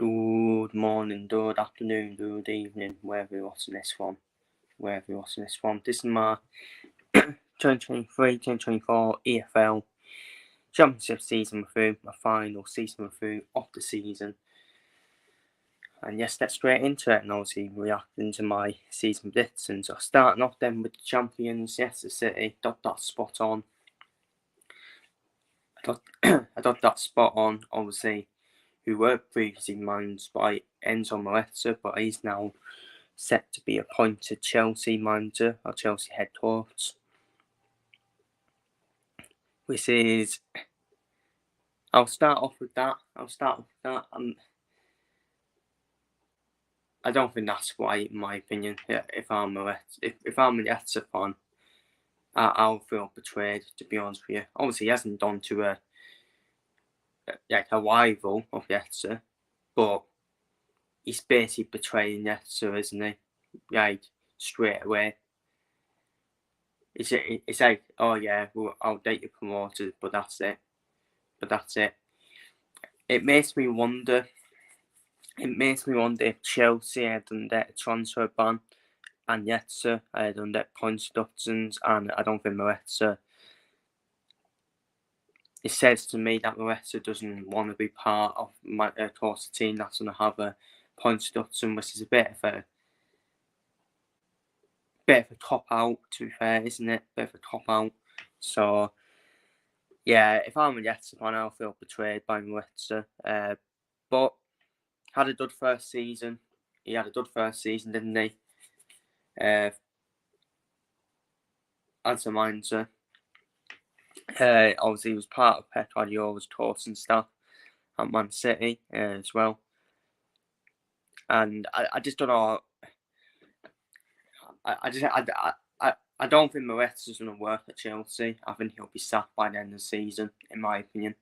Good morning, good afternoon, good evening, wherever you're watching this from. This is my 2023-2024 EFL Championship season through, my final season through of the season. And yes, let's straight into it and obviously reacting to my season predictions. So starting off then with the champions, yes, the City, got that spot on. I got that spot on, obviously, who were previously managed by Enzo Maresca, but he's now set to be appointed Chelsea manager or Chelsea head coach. Which is, I'll start off with that. I don't think that's right, in my opinion. If I'm a Maresca fan, I'll feel betrayed, to be honest with you. Obviously, he hasn't done to a rival of Maresca, but he's basically betraying Maresca, isn't he? Like, straight away. It's like, oh yeah, well, I'll date you promoted, but that's it. It makes me wonder if Chelsea had done that transfer ban and Maresca had done that points deductions, and I don't think Maresca. It says to me that Maresca doesn't want to be part of my course team that's going to have a points deduction, which is a bit of a cop out, to be fair, isn't it? Bit of a cop out. So yeah, if I'm a Maresca fan, I'll feel betrayed by Maresca. But had a good first season. He had a good first season, didn't he? As a manager. Obviously, he was part of Pep Guardiola's course and stuff at Man City as well. And I just don't know. I don't think Maresca's going to work at Chelsea. I think he'll be sacked by the end of the season, in my opinion.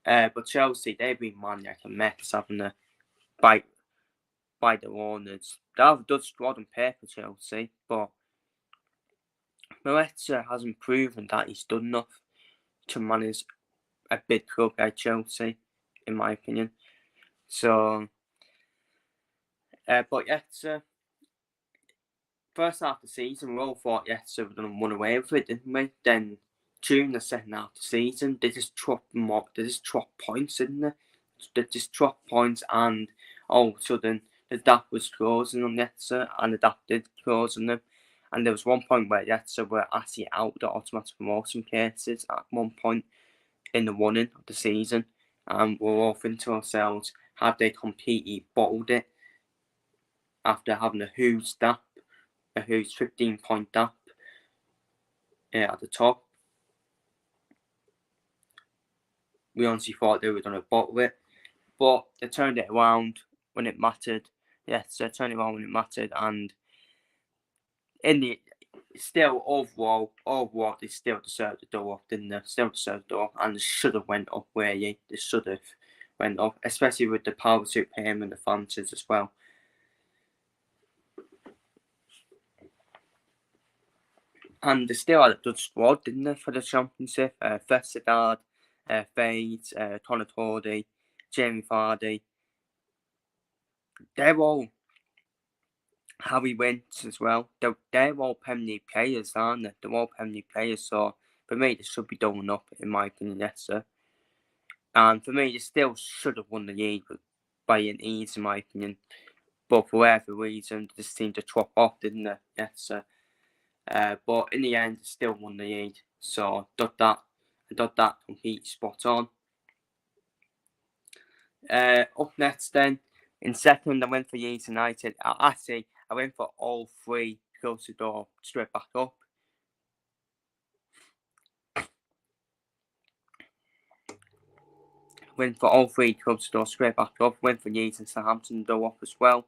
But Chelsea, they've been man like a mess, haven't they? By the owners. They have a good squad on paper, Chelsea, but Maresca hasn't proven that he's done enough to manage a big club like Chelsea, in my opinion. So, but Maresca, first half of the season, we all thought Maresca were going to run away with it, didn't we? Then, during the second half of the season, they just dropped points, didn't they? They just dropped points, and all of a sudden, the DAP was closing on Maresca, and the DAP did close on them. And there was one point where Maresca were actually out the automatic promotion cases at one point in the running of the season. And we're all thinking to ourselves, have they completely bottled it after having a huge 15-point DAP at the top? We honestly thought they were going to bottle it, but they turned it around when it mattered. Yes, they turned it around when it mattered, and still overall, they still deserved the door, didn't they? Still deserved the door, and they should have went up, They should have went up, especially with the power to payment and the fancies as well. And they still had a good squad, didn't they, for the championship? Vestergaard, Fades, Connor Tordy, Jamie Vardy. They're all Harry Winks as well. They're all Premier League players, aren't they? They're all Premier League players, so for me, they should be doubling up, in my opinion, yes, sir. And for me, they still should have won the league by an ease, in my opinion. But for whatever reason, they just seemed to drop off, didn't they? Yes, sir. But in the end, they still won the league. So I got that completely spot on. Up next then, in second, I went for Leeds United. I went for all three close the door straight back up. Went for all three clubs to go straight back up. Went for Leeds and Southampton to go up as well.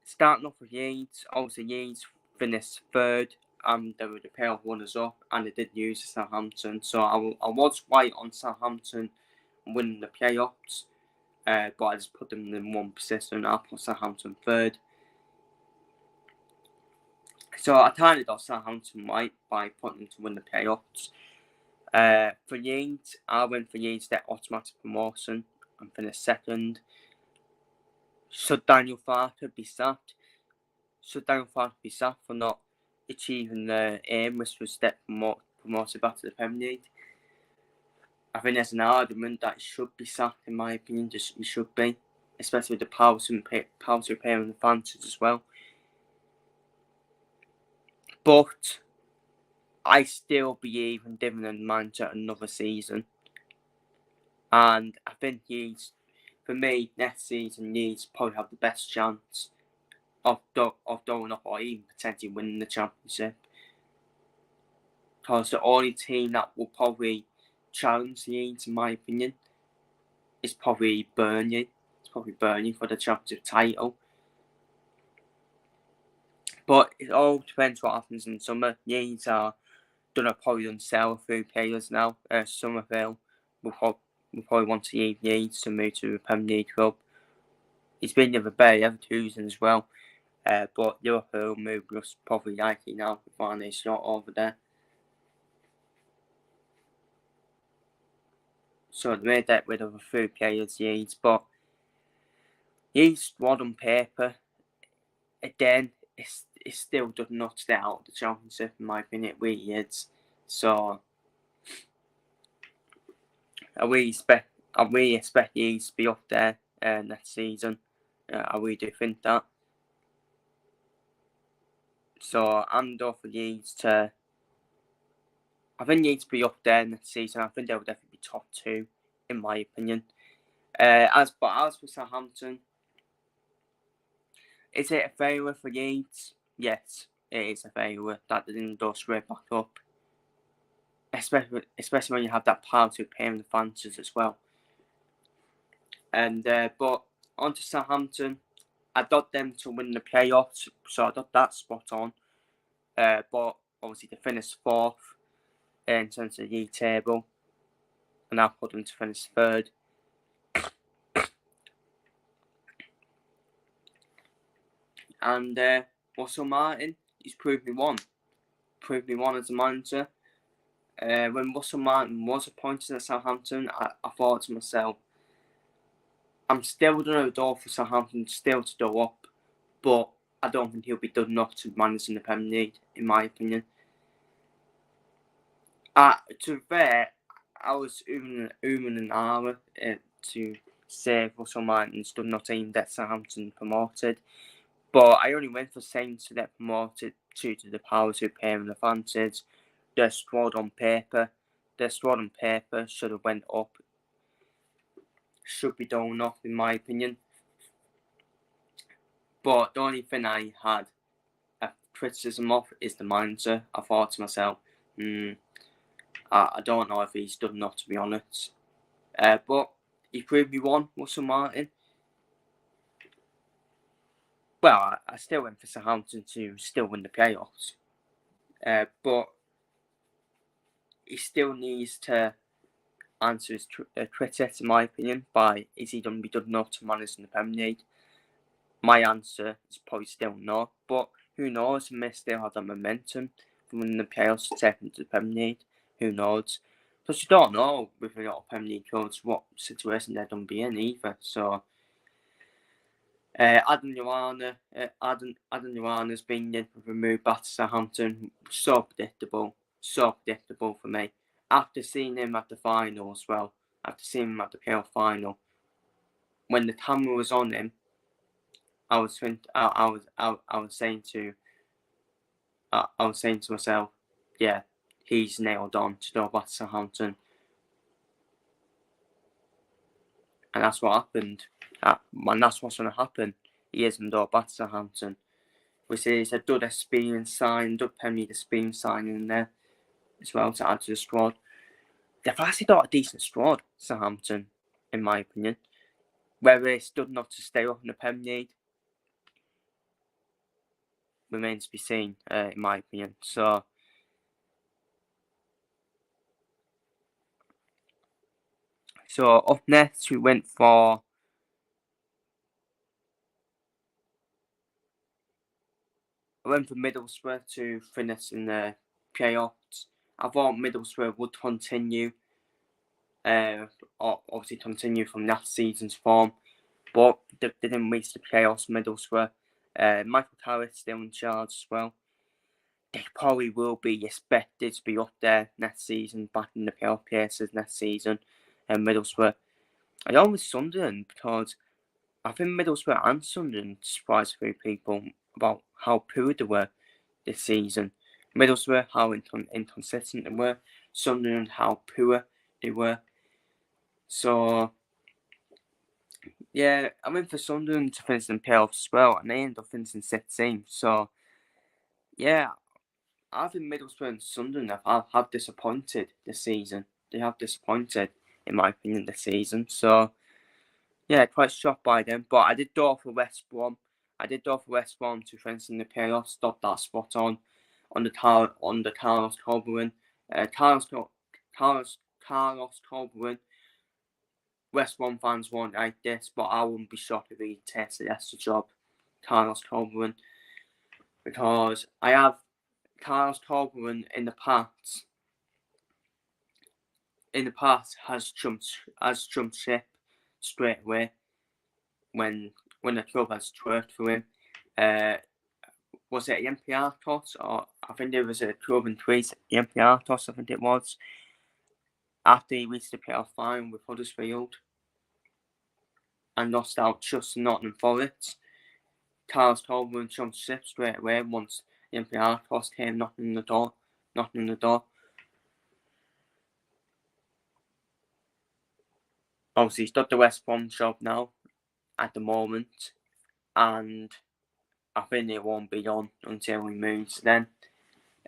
Starting off with Leeds, obviously Leeds finished third, and they were the playoff runners up, and they did use Southampton. So I was right on Southampton winning the playoffs, but I just put them in one position. I put Southampton third. So I kind of got Southampton right by putting them to win the playoffs. For Leeds, I went for Leeds that automatic promotion. and finish second. Should Daniel Farke be sacked? Should Daniel Farke be sacked for not achieving the aim, which was step promoted back to the Premier League? I think there's an argument that he should be sacked, in my opinion. He should be, especially with the power to pay on the fans as well. But I still believe in giving the manager another season. And I think for me, next season, he's probably have the best chance of going up or even potentially winning the championship. Because the only team that will probably challenge Leeds, in my opinion, is probably Burnley. It's probably Burnley for the championship title. But it all depends what happens in summer. Leeds are probably done sell a few players now. Somerville will probably want to leave Leeds to move to a Premier League club. He's been the other Bay Everton as well. But Liverpool move just probably likely now with Varney shot over there. So they made that rid of a few players, Leeds, but Leeds squad on paper, again, it still does not stay out of the championship, in my opinion. It really is. So I really expect Leeds to be up there next season. I really do think that. So I'm going for Leeds to. I think Leeds to be up there next season. I think they will definitely be top 2, in my opinion. As for Southampton, is it a failure for Leeds? Yes, it is a failure that they didn't go straight back up. Especially when you have that power to pay the fans as well. And but on to Southampton, I got them to win the playoffs, so I got that spot on. But obviously they finished 4th in terms of the league table, and I put them to finish 3rd. And Russell Martin, he's proved me wrong as a manager. When Russell Martin was appointed at Southampton, I thought to myself, I'm still going to go for Southampton still to go up, but I don't think he'll be good enough to manage in the Premier League, in my opinion. To be fair, I was umming and ahhing to say Russell Martin's done not aimed that Southampton promoted, but I only went for Saints to get promoted due to the powers who pay and advantage. Their squad on paper should have went up. Should be done up, in my opinion. But the only thing I had a criticism of is the manager. I thought to myself, I don't know if he's done enough, to be honest. But he proved me wrong, Russell Martin. Well, I still went for Southampton to still win the playoffs. But he still needs to answer his critics, in my opinion, by is he going to be good enough to manage in the Premier League? My answer is probably still no, but who knows? He may still have that momentum from winning the playoffs to take him to the Premier League. Who knows? Because you don't know with a lot of Premier League clubs what situation they're going to be in either. So, Adam Lallana's been removed back to Southampton. So predictable for me. After seeing him at the final as well, after seeing him at the playoff final, when the camera was on him, I was saying to myself, yeah, he's nailed on to go back to Southampton, and that's what happened. And that's what's going to happen. He is going to go back to Southampton, which is a good experience sign, good Premier League experience sign in there as well to add to the squad. They've actually got a decent squad, Southampton, in my opinion. Whether it's good enough to stay up in the Premier League remains to be seen, in my opinion. So, up next, we went for Middlesbrough to finish in the playoffs. I thought Middlesbrough would continue obviously continue from last season's form, but they didn't reach the playoffs. Middlesbrough, Michael Carrick's still in charge as well. They probably will be expected to be up there next season, back in the playoff places next season. And Middlesbrough, along with Sunderland, because I think Middlesbrough and Sunderland surprised a few people about how poor they were this season. Middlesbrough, how inconsistent they were. Sunderland, how poor they were. So, yeah, I went for Sunderland to finish in playoffs as well, and they ended up finishing 16th. So, yeah, I think Middlesbrough and Sunderland have disappointed this season. They have disappointed, in my opinion, this season. So, yeah, quite shocked by them. But I did go for West Brom. I did go for West Brom to finish in the playoffs. Stop that spot on the Carlos Corberan. Carlos Corberan. West Brom fans won't like this, but I wouldn't be shocked if he takes the extra job, Carlos Corberan, because I have Carlos Corberan in the past has jumped ship straight away when the club has twerked for him. Was it Olympiacos, or I think there was a club in Greece, Olympiacos, I think it was, after he reached the playoff final with Huddersfield and lost out just to Nottingham Forest. Carlos Corberan jumped ship straight away once Olympiacos came knocking on the door. Obviously, he's got the West Brom job now at the moment, and I think it won't be on until he moves then.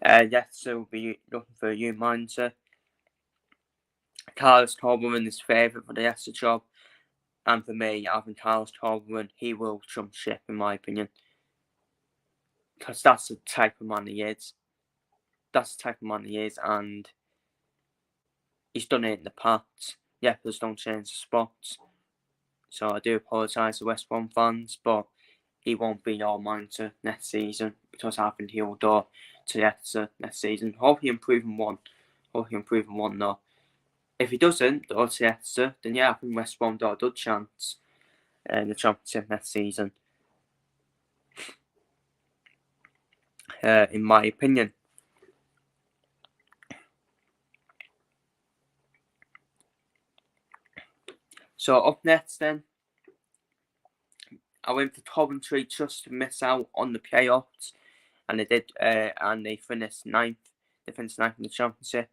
Yes, so we'll be looking for a new manager. Carlos Corberan is favourite for the extra job, and for me, I think Carlos Corberan, he will jump ship in my opinion, because that's the type of man he is. And he's done it in the past. Yeah, please don't change the spots. So I do apologise to West Brom fans, but he won't be your manager next season, because I think he'll go to Leicester next season. Hope he improve in one though. If he doesn't go to Leicester, then yeah, I think West Brom got a good chance in the Championship next season. In my opinion. So up next then, I went for Coventry just to miss out on the playoffs, and they did, and they finished ninth. They finished ninth in the Championship.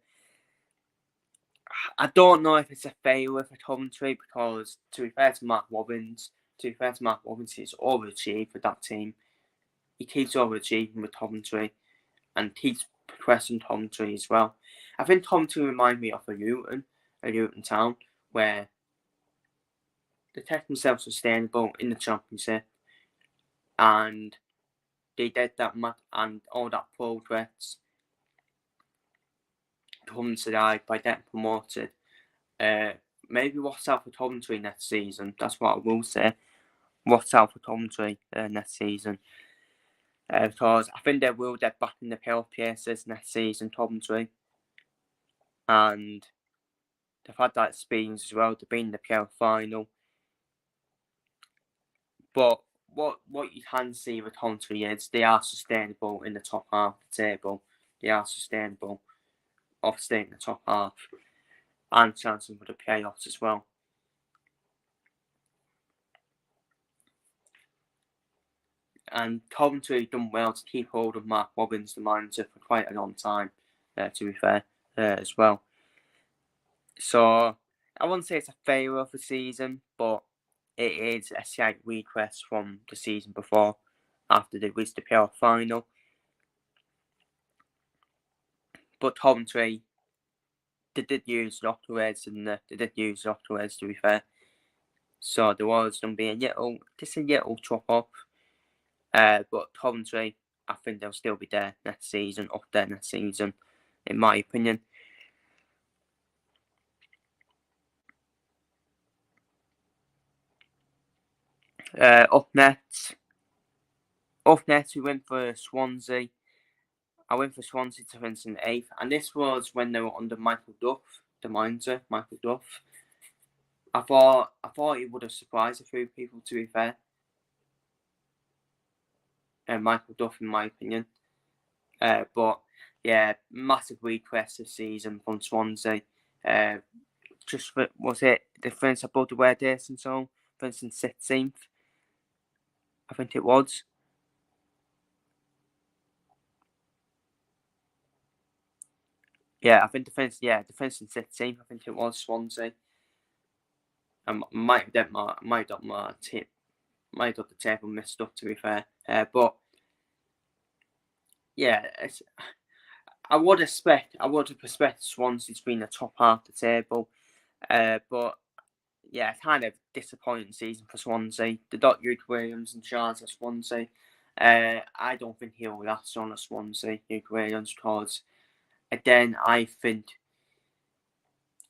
I don't know if it's a failure for Coventry, because to be fair to Mark Robbins, he's overachieved with that team. He keeps overachieving with Coventry, and keeps progressing Coventry as well. I think Coventry remind me of a Luton town, where they kept themselves sustainable in the Championship, and they did that and all that progress come to die by getting promoted. Maybe watch out for Coventry next season. That's what I will say. Watch out for Coventry next season. Because I think they will get back in the playoff places next season, Coventry. And they've had that experience as well. They've been in the playoff final. But what you can see with Coventry is they are sustainable in the top half of the table. They are sustainable of staying in the top half and chancing for the playoffs as well. And Coventry done well to keep hold of Mark Robbins, the manager, for quite a long time, to be fair, as well. So, I wouldn't say it's a failure of the season, but it is a slight regress from the season before, after they reached the playoff final. But Coventry, they did use upgrades, to be fair. So there was going to be a little drop off. But Coventry, I think they'll still be there next season, in my opinion. Up next, we went for Swansea. I went for Swansea to finish in 8th, and this was when they were under Michael Duff. the manager, Michael Duff. I thought he would have surprised a few people, to be fair. Michael Duff, in my opinion. But yeah, massive request this season from Swansea. Just was it the difference above the Where Dayson zone? For instance, 16th, I think it was. Yeah, I think defence in 16th, I think it was Swansea. I might have got my tip, might have got the table messed up, to be fair. But yeah, I would have expected Swansea to be in the top half of the table. But yeah, kind of disappointing season for Swansea. They got Hugh Williams in charge of Swansea. I don't think he'll last on a Swansea, Hugh Williams, because again, I think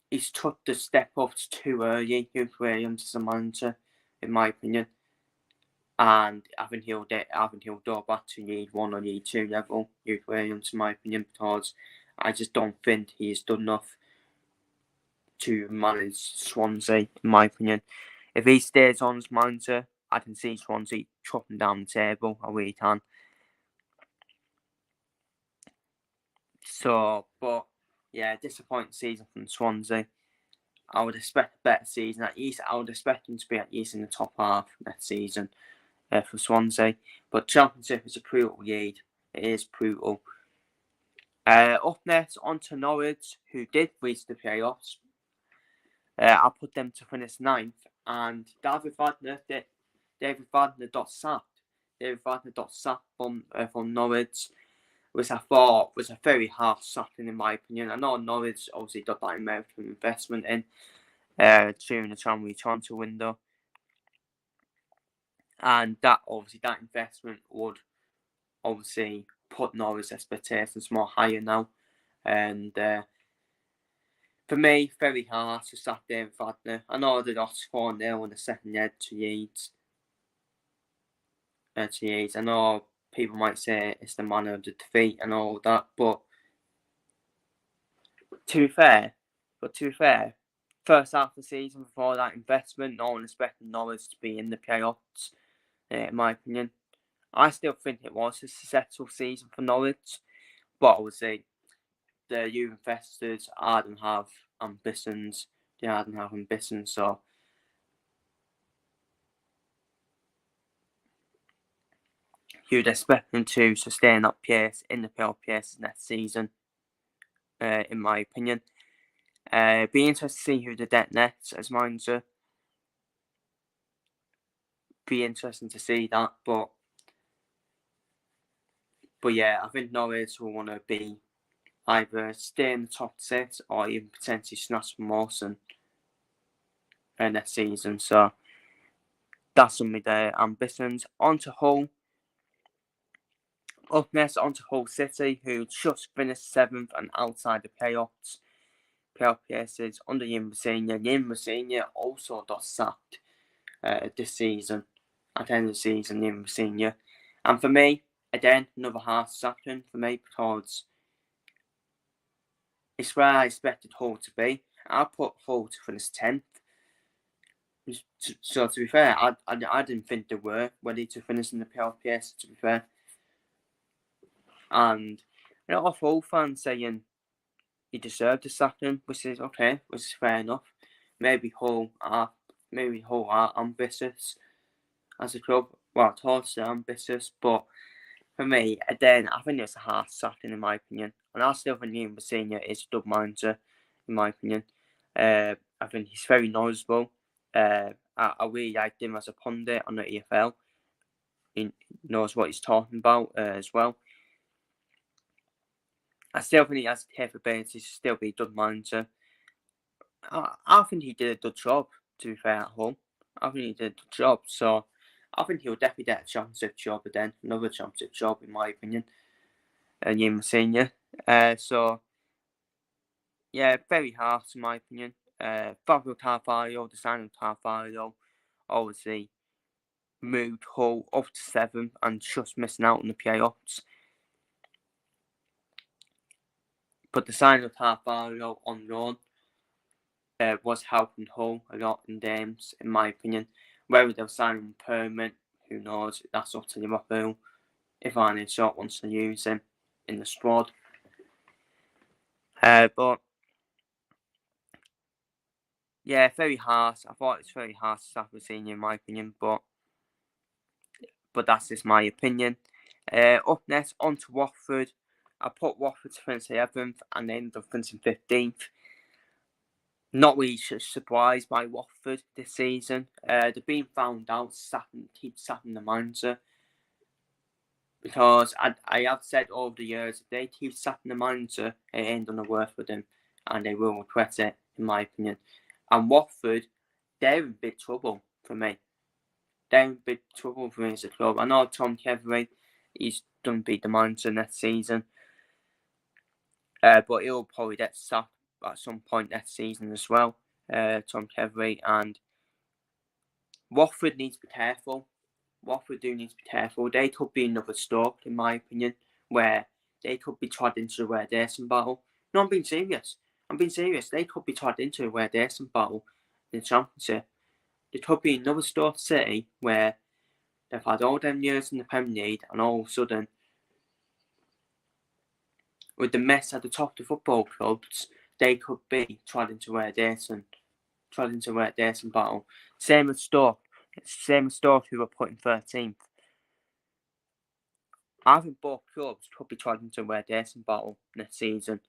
he's took the step up too early, Hugh Williams, as a manager, in my opinion. And I think he'll go back to League 1 or League 2 level, Hugh Williams, in my opinion, because I just don't think he's done enough to manage Swansea, in my opinion. If he stays on as manager, I can see Swansea chopping down the table. I really can. So, but yeah, disappointing season from Swansea. I would expect a better season. At least I would expect them to be at least in the top half next season for Swansea. But Championship is a brutal league. It is brutal. Up next, on to Norwich, who did reach the playoffs. I put them to finish 9th, and David Wagner got sacked. David Wagner got sacked from Norwich, which I thought was a very harsh sacking, in my opinion. I know Norwich obviously got that American investment in during the January transfer window, and that investment would obviously put Norwich expectations more higher now. And for me, very hard to sack David Wagner. I know they lost 4-0 in the second leg to Leeds. I know people might say it's the manner of the defeat and all that, but to be fair, first half of the season before that investment, no one expected Norwich to be in the playoffs, in my opinion. I still think it was a successful season for Norwich, but obviously the new investors didn't have ambitions. So you'd expect them to sustain that pace in the playoffs next season, in my opinion. Be interested to see who the debt nets as manager. Be interesting to see that, but yeah, I think Norwich will want to be either stay in the top 6 or even potentially snatch promotion next season. So that's some of their ambitions. On to Hull. Up next, on to Hull City, who just finished 7th and outside the playoffs. Playoff places under Jim Mousinho. Jim Mousinho also got sacked this season. At the end of the season, Jim Mousinho. And for me, again, another hard sacking for me, because it's where I expected Hull to be. I put Hull to finish 10th. So to be fair, I didn't think they were ready to finish in the playoff, to be fair. And a lot of Hull fans saying he deserved to sack him, which is okay, which is fair enough. Maybe Hull are ambitious as a club. Well, towards they're ambitious, but for me, again, I think it's a hard sacking, in my opinion. And I still think Ian Mousinho is a good manager, in my opinion. I think he's very knowledgeable. I really liked him as a pundit on the EFL. He knows what he's talking about as well. I still think he has the capability to still be a good manager. I think he did a good job, to be fair, at home. I think he did a good job. So I think he'll definitely get a championship job again. Another championship job, in my opinion. Ian Mousinho. So, yeah, very hard, in my opinion. Fabio Carvalho, the signing of Carvalho, obviously moved Hull up to 7th and just missing out on the playoffs. But the signing of Carvalho on loan was helping Hull a lot in games, in my opinion. Whether they'll sign him permanent, who knows? That's up to Liverpool. If Arne Slot wants to use him in the squad. But yeah, very harsh. I thought it's very harsh to start with senior, in my opinion, but that's just my opinion. Up next, on to Watford. I put Watford to finish 11th and they ended up finishing 15th. Not really surprised by Watford this season. They've been found out, keep sacking the manager. Because I have said over the years, if they keep sacking the manager, it ain't going to work for them. And they will regret it, in my opinion. And Watford, they're in big trouble for me. They're in big trouble for me as a club. I know Tom Kevery, he's done beat the manager next season. But he'll probably get sacked at some point next season as well. Tom Kevery, and Watford needs to be careful. Watford do need to be careful. They could be another Stoke, in my opinion, where they could be tried into the relegation battle. No, I'm being serious. They could be tried into the relegation battle in the Championship. There could be another Stoke City where they've had all them years in the Premier League, and all of a sudden, with the mess at the top of the football clubs, they could be tried into relegation battle. Same as Stoke. Who were put in 13th. I think both clubs could be tried into a relegation battle next season.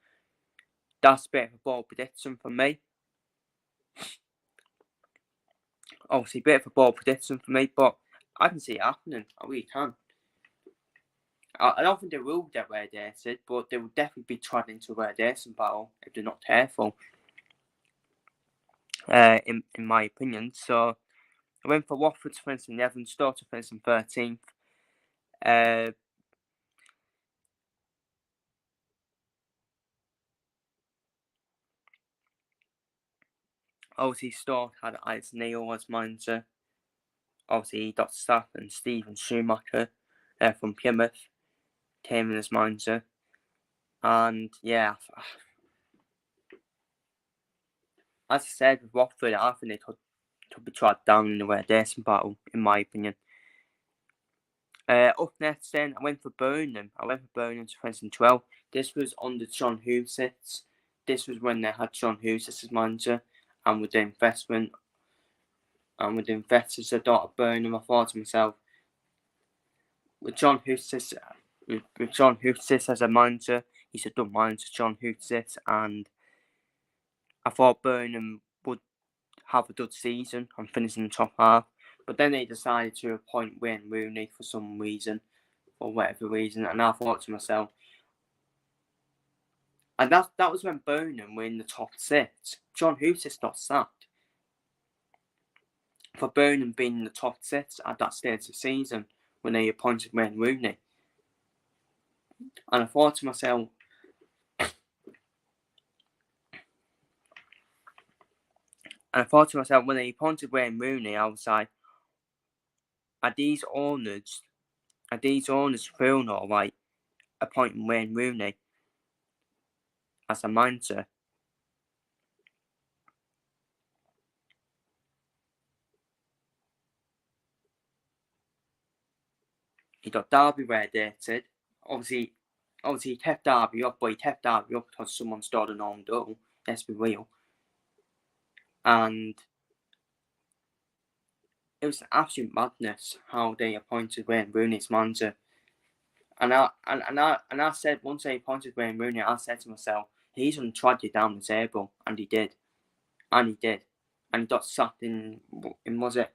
That's a bit of a bold prediction for me. Obviously, a bit of a bold prediction for me, but I can see it happening. I really can. I don't think they will get relegated, but they will definitely be tried into a relegation battle if they're not careful. In my opinion. So I went for Watford to finish in 11th, Stoke to finish in 13th. Obviously, Stoke had Alex Neil as manager. Obviously, he got sacked, and Steven Schumacher from Plymouth came in as manager. And yeah, as I said, with Watford, I think they could be tried down in the relegation battle, in my opinion. Up next, then, I went for Burnham. to 2012. This was under John Hussitz. This was when they had John Hussitz as manager, and with the investment, and with the investors that got Burnham, I thought to myself, with John Hussitz as a manager, he's a good manager, John Hussitz, and I thought Burnham would have a good season and finish in the top half. But then they decided to appoint Wayne Rooney for some reason, or whatever reason, and I thought to myself, and that was when Burnham were in the top 6. John Hussitz got sacked for Burnham being in the top 6 at that stage of the season when they appointed Wayne Rooney. And I thought to myself, when they appointed Wayne Rooney, I was like, are these owners feeling alright appointing Wayne Rooney as a manager? He got Derby relegated. Obviously he kept Derby up, but he kept Derby up because someone started an own goal. Let's be real. And it was an absolute madness how they appointed Wayne Rooney as manager. And I said, once they appointed Wayne Rooney, I said to myself, he's going to drag you down the table. And he did. And he got sacked in was it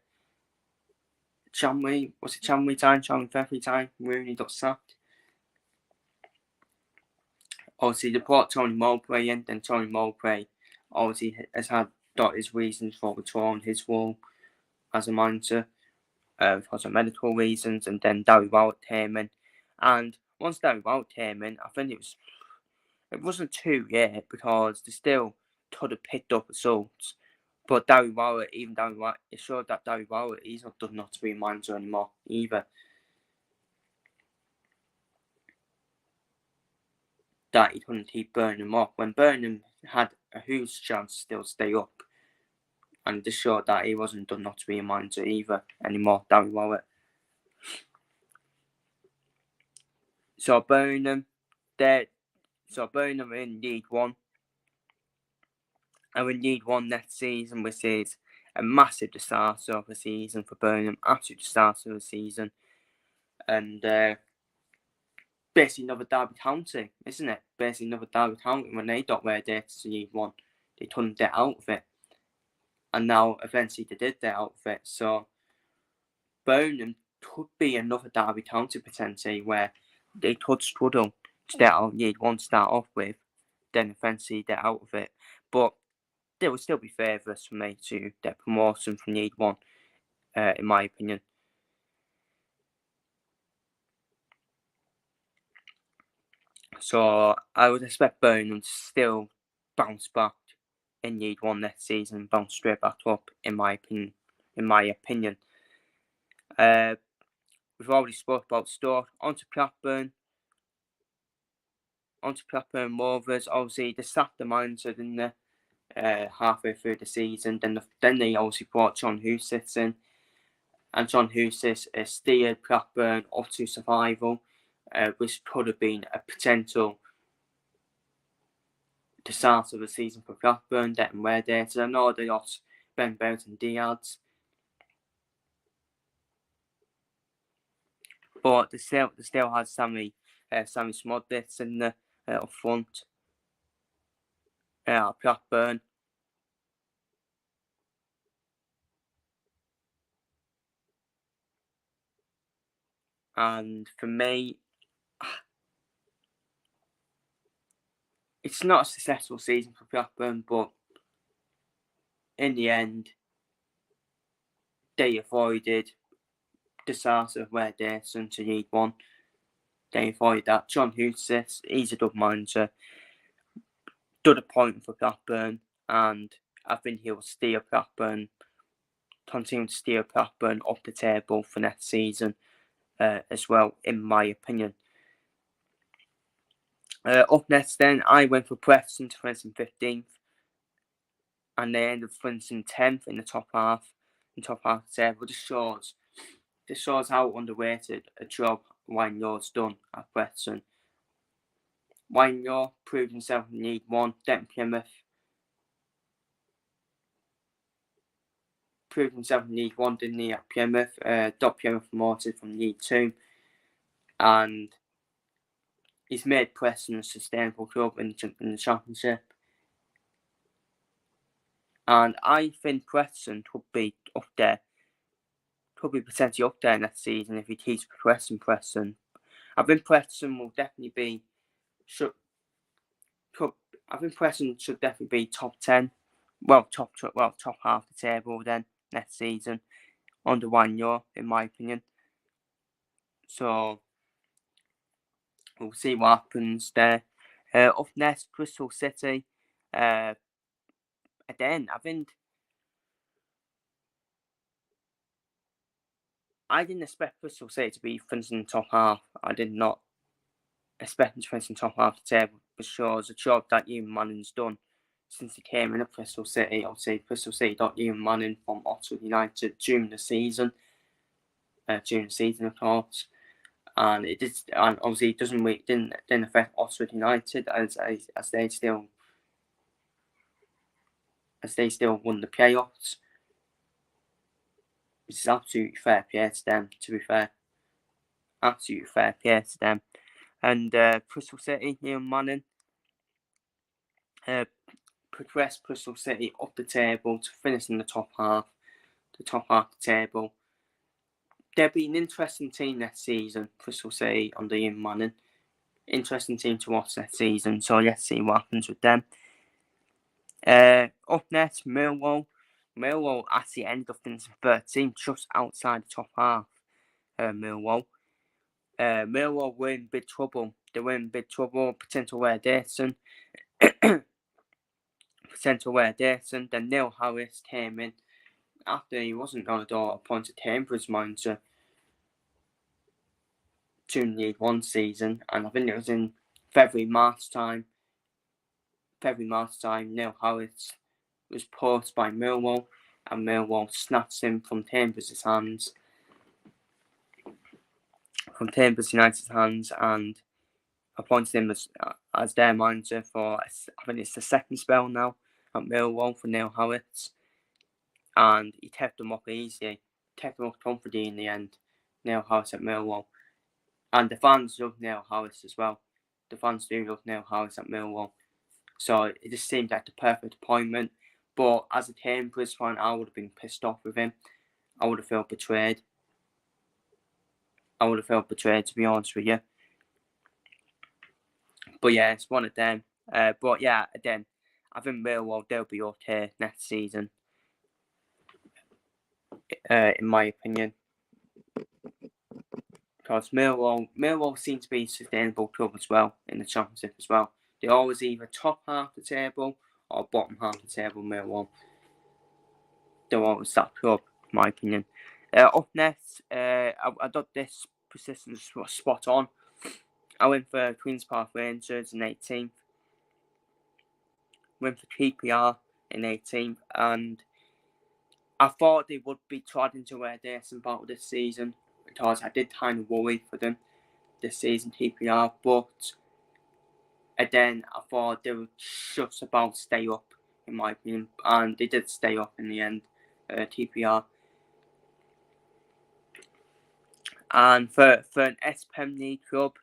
January? Was it January time? February time? Rooney got sacked. Obviously, they brought Tony Mowbray in, then Tony Mowbray obviously has got his reasons for withdrawing his role as a manager because of medical reasons, and then Darry Rowett came in. And once Darry Rowett came in, I think it wasn't too yet because they still could have picked up results. But it showed that Darry Rowett, he's not done enough to be a manager anymore either. That he couldn't keep Burnham up. When Burnham had a huge chance to still stay up, and it just showed that he wasn't done not to be a manager either anymore, Darren Warwick. So Burnham, Burnham in League One. And we need one next season, which is a massive disaster of the season for Burnham, absolute disaster of the season. And basically another Derby County, isn't it? Basically another Derby County when they got their data to League One. They couldn't get out of it. And now eventually they did get out of it. So Burnham could be another Derby County potentially where they could struggle to get out of League One to start off with, then eventually get out of it. But they would still be favourites for me to get promotion from League One, in my opinion. So I would expect Burnham to still bounce back in League One next season, bounce straight back up, in my opinion. We've already spoke about Stoke. On to Blackburn Rovers. Obviously, they sacked the manager, didn't they? Halfway through the season. Then they obviously brought John Hussitz in, and John Hussitz steered Blackburn up to survival, which could have been a potential disaster of the season for Blackburn, getting where they did. I know they lost Ben Barrett and Diaz, but they still had Sammy Smodlitz in the up front. Blackburn. And for me, it's not a successful season for Blackburn, but in the end, they avoided disaster of where they're to League One. They avoided that. John Hussitz, he's a good manager. Did a point for Blackburn, and I think he'll continue to steer Blackburn up the table for next season as well, in my opinion. Up next then, I went for Preston to finish in 15th, and they ended up finishing 10th in the top half of the table. This shows how underrated a job Wayne York's done at Preston. Wayne York proved himself in League One, then Plymouth. Proved himself in League One, didn't he, at Plymouth? Got Plymouth promoted from League Two, and he's made Preston a sustainable club in the Championship. And I think Preston could be up there, potentially up there next season if he keeps Preston. I think Preston will definitely be I think Preston should definitely be top 10. Top half the table then next season under 1 year, in my opinion. So we'll see what happens there. Up next, Crystal City. Again, I think I didn't expect Crystal City to be finishing in the top half. I did not expect them to finish in the top half of the table, but shows the job that Ewan Manning's done since he came in at Crystal City. Obviously, Crystal City got Ewan Manning from Oxford United during the season, of course. And it did, and obviously it didn't affect Oxford United as they still won the playoffs, which is absolutely fair play to them. To be fair, absolutely fair play to them. And Crystal City, Ewan Manning, progressed Crystal City up the table to finish in the top half of the table. They'll be an interesting team next season, Crystal City under Ian Manning. Interesting team to watch next season, so let's see what happens with them. Up next, Millwall. Millwall actually ended up finishing 13th, just outside the top half. Millwall were in big trouble. They were in big trouble, potential relegation. Then Neil Harris came in after he wasn't going to appointed Cambridge manager during the League One season, and I think it was in February, March time. February March time, Neil Harris was poached by Millwall, and Millwall snatched him from Chambers' hands, from Chambers United's hands, and appointed him as their manager for, I think it's the second spell now at Millwall for Neil Harris, and he kept them up easy, kept them up comfortably in the end. Neil Harris at Millwall, and the fans love Neil Harris as well. The fans do love Neil Harris at Millwall, so it just seemed like the perfect appointment. But as a Cambridge fan, I would have been pissed off with him. I would have felt betrayed. To be honest with you. But yeah, it's one of them. But yeah, again, I think Millwall, they'll be okay next season, in my opinion. Because Millwall seems to be a sustainable club as well in the Championship as well. They're always either top half the table or bottom half the table, Millwall. They're always that club, in my opinion. Up next, I got this position spot on. I went for Queen's Park Rangers in 18th. Went for QPR in 18th. And I thought they would be trotting to where they're about this season, because I did kind of worry for them this season, QPR. But then I thought they were just about to stay up, in my opinion. And they did stay up in the end, QPR. And for an S-Prem League club,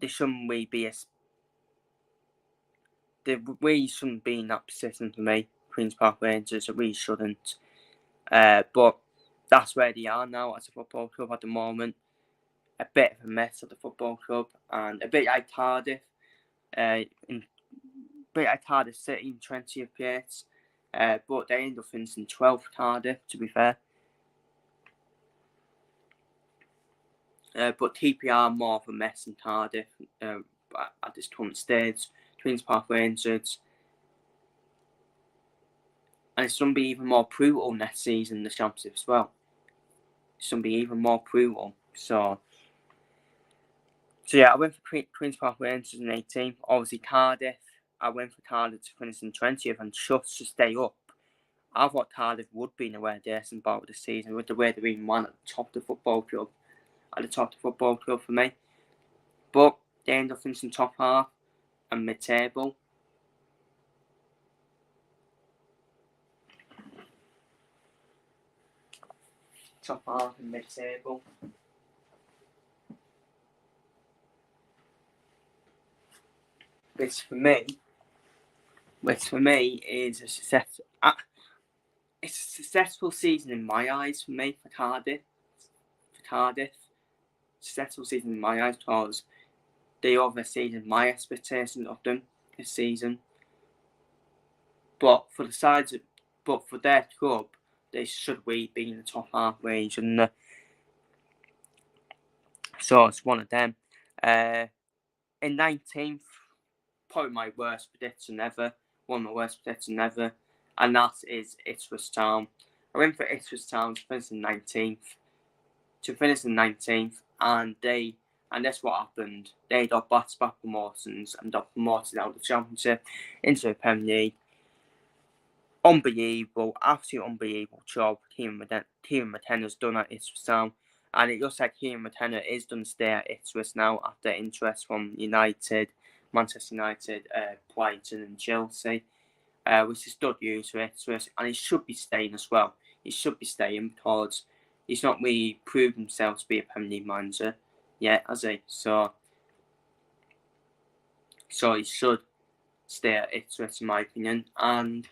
they shouldn't really be they really shouldn't be in that position for me. Queen's Park Rangers, they really shouldn't. But that's where they are now as a football club at the moment. A bit of a mess at the football club, and a bit like Cardiff. City in 20th place. But they end up finishing 12th, Cardiff, to be fair. But TPR more of a mess in Cardiff at this current stage. Queen's Park Rangers. And it's going to be even more brutal next season in the Championship as well. It's going to be even more brutal. So yeah, I went for Queen's Park Rangers in 18th. Obviously Cardiff, I went for Cardiff to finish in 20th and just to stay up. I thought Cardiff would be in the way they're about this season, with the way they're being won at the top of the football club. At the top of the football club for me. But they end up finishing top half and mid-table. Top half and mid-table. Which for me is a success. It's a successful season in my eyes for me, for Cardiff. Successful season in my eyes, because they overexceeded my expectations of them this season. But for their club, they should really be in the top half range, and so it's one of them. In 19th, probably my worst prediction ever. One of my worst predictions ever, and that is Ipswich Town. I went for Ipswich Town to finish in 19th. And that's what happened. They got back-to-back promotions and got promoted out of the Championship into the Premier League. Unbelievable, absolutely unbelievable job Kieran McKenna's done at Ipswich Town. And it looks like Kieran McKenna is done to stay at Ipswich now after interest from United, Manchester United, Brighton and Chelsea, which is good news for Ipswich. And he should be staying as well. He should be staying because he's not really proved himself to be a Premier League manager yet, has he? So he should stay at Ipswich, in my opinion. And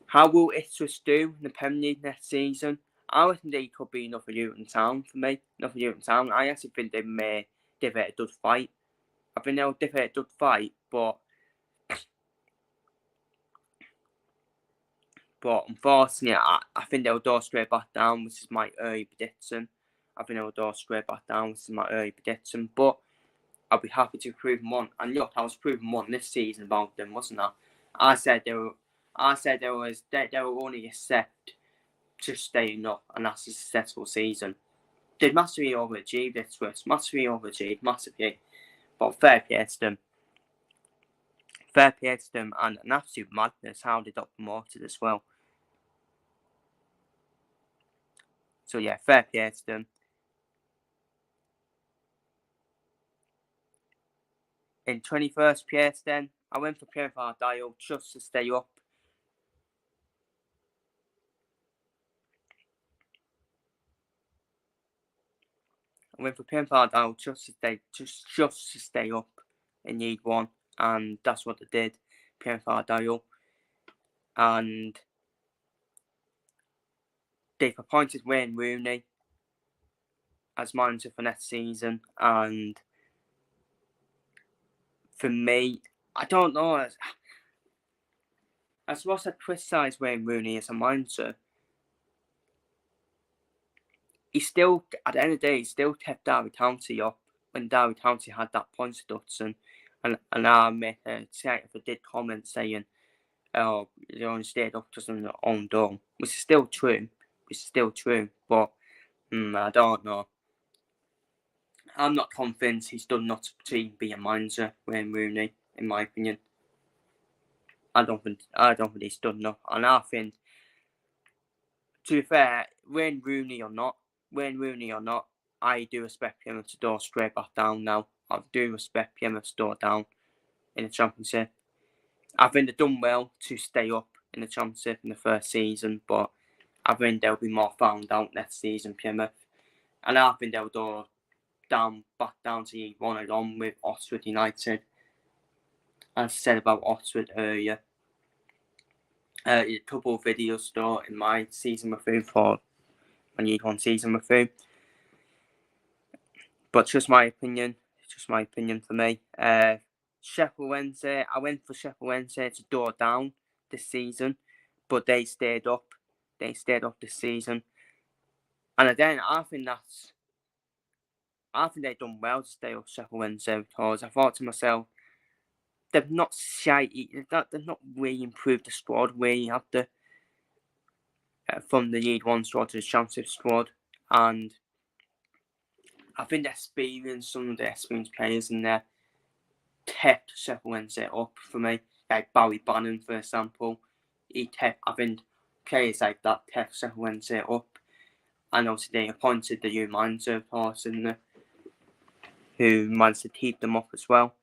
how will Ipswich do in the Premier League next season? I reckon they could be another Luton Town for me. I actually think they may give it a good fight. I think they'll give it a good fight, but unfortunately, I think they'll go straight back down, which is my early prediction. But I'll be happy to prove them wrong. And look, I was proven wrong this season about them, wasn't I? I said they were only a step to staying up, and that's a successful season. They massively overachieved Ipswich, massively. But fair play to them. fair play to them, and an absolute madness how they got promoted as well. So yeah, fair play to them. In 21st place then, I went for Pierre Dial just to stay up. I went for Pierre Dial just to stay up in League One, and that's what they did, Pierre Dial. And they've appointed Wayne Rooney as manager for next season, and for me, I don't know. As much as I criticise Wayne Rooney as a manager, he still, at the end of the day, he still kept Derby County up when Derby County had that point deduction. And I made a did comment saying, oh, they only stayed up just on their own dome, which is still true. But I don't know. I'm not convinced he's done enough to be a manager, Wayne Rooney, in my opinion. I don't think he's done enough. And I think, to be fair, Wayne Rooney or not, I do expect Plymouth to go straight back down now. I do respect Plymouth to go down in the Championship. I think they've done well to stay up in the Championship in the first season, but I think they'll be more found out next season, Plymouth. And I think they'll go back down to League One along with Oxford United. As I said about Oxford earlier, a couple of videos though in my season review for my League One season review. But just my opinion for me. Sheffield Wednesday, I went for Sheffield Wednesday to go down this season, but they stayed up. This season. And again, I think they've done well to stay up, Sheffield Wednesday, because I thought to myself, they've not really improved the squad where you have to from the League One squad to the Championship squad, and I think some of the experienced players in there kept Sheffield Wednesday up for me. Like Barry Bannon, for example, I think players like that kept Sheffield Wednesday up, and obviously they appointed the new manager, of course, who managed to keep them up as well.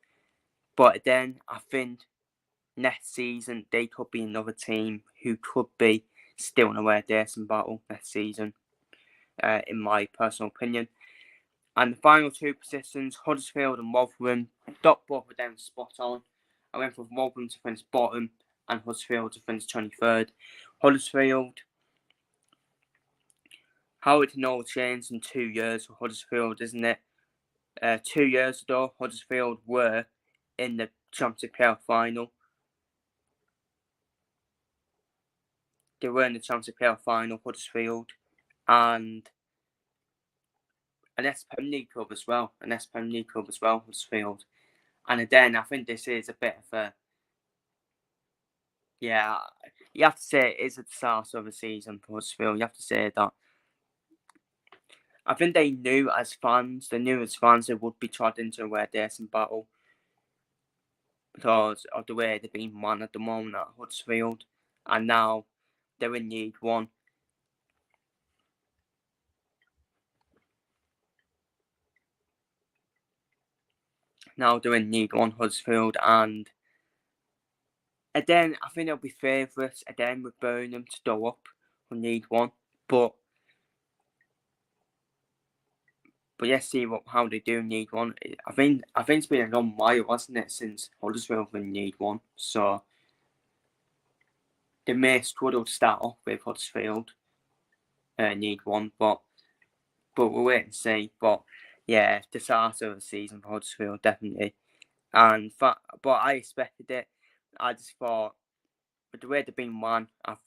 But then I think next season they could be another team who could be still in a relegation battle next season, in my personal opinion. And the final two positions, Huddersfield and Rotherham, got both of them spot on. I went for Rotherham to finish bottom and Huddersfield to finish 23rd. Huddersfield, how it can all change in 2 years for Huddersfield, isn't it? 2 years ago, Huddersfield were in the Championship Playoff final. They were in the Championship Playoff final, Huddersfield, and an SPM League club as well. Huddersfield. And then I think this is a bit of a, yeah, you have to say it is at the start of the season for Huddersfield. You have to say that. I think they knew as fans they would be trod into a relegation battle because of the way they've been run at the moment at Huddersfield, and now they're in League One. Now they're in League One, Huddersfield, and again, I think they'll be favourites again with Burnham to go up on League One, but let's see how they do in League One. I think it's been a long while, wasn't it, since Huddersfield in League One, so they may struggle to start off with Huddersfield League One, but we'll wait and see. But yeah, the start of the season for Huddersfield, definitely. But I expected it. I just thought, with the way they've been won, I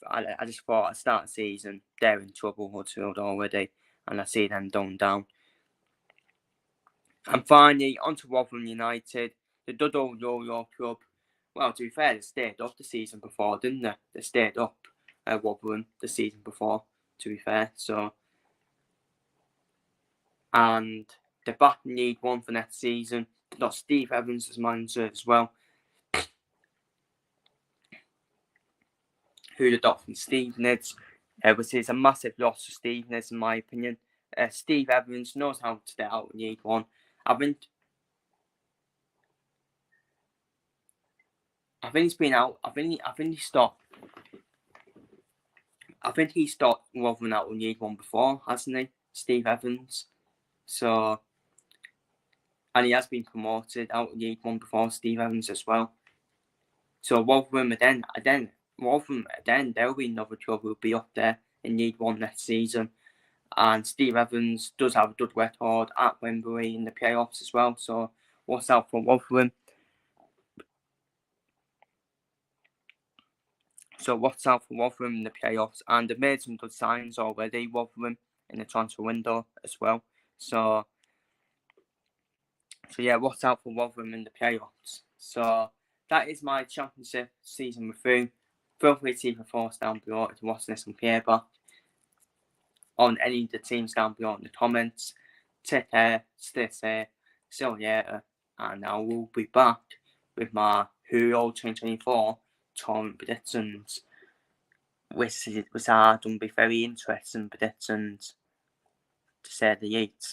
just thought at the start of the season, they're in trouble, Huddersfield, already, and I see them going down. And finally, on to Rotherham United, the Duddle Yo-Yo Club. Well, to be fair, they stayed up the season before, didn't they? They stayed up Rotherham the season before, to be fair. So, and they're back in League One for next season. They've got Steve Evans as manager as well. who the Dolphin Stevenage, which is a massive loss for Stevenage in my opinion. Steve Evans knows how to get out in League One. I think he's been out. I think he stopped. I think he stopped Rotherham out in League One before, hasn't he, Steve Evans? So, and he has been promoted out in League One before, Steve Evans as well. So Rotherham they'll be another club who'll be up there in League One next season. And Steve Evans does have a good record at Wembley in the playoffs as well. So watch out for Rotherham. So watch out for Rotherham in the playoffs. And they've made some good signs already, Rotherham, in the transfer window as well. So yeah, watch out for Rotherham in the playoffs. So that is my championship season review. Feel free to leave a thoughts down below if you're watching this on playback on any of the teams down below in the comments. Take care, stay safe, see you later, and I will be back with my Euro 2024 tournament predictions, which are going to be very interesting predictions, to say the least.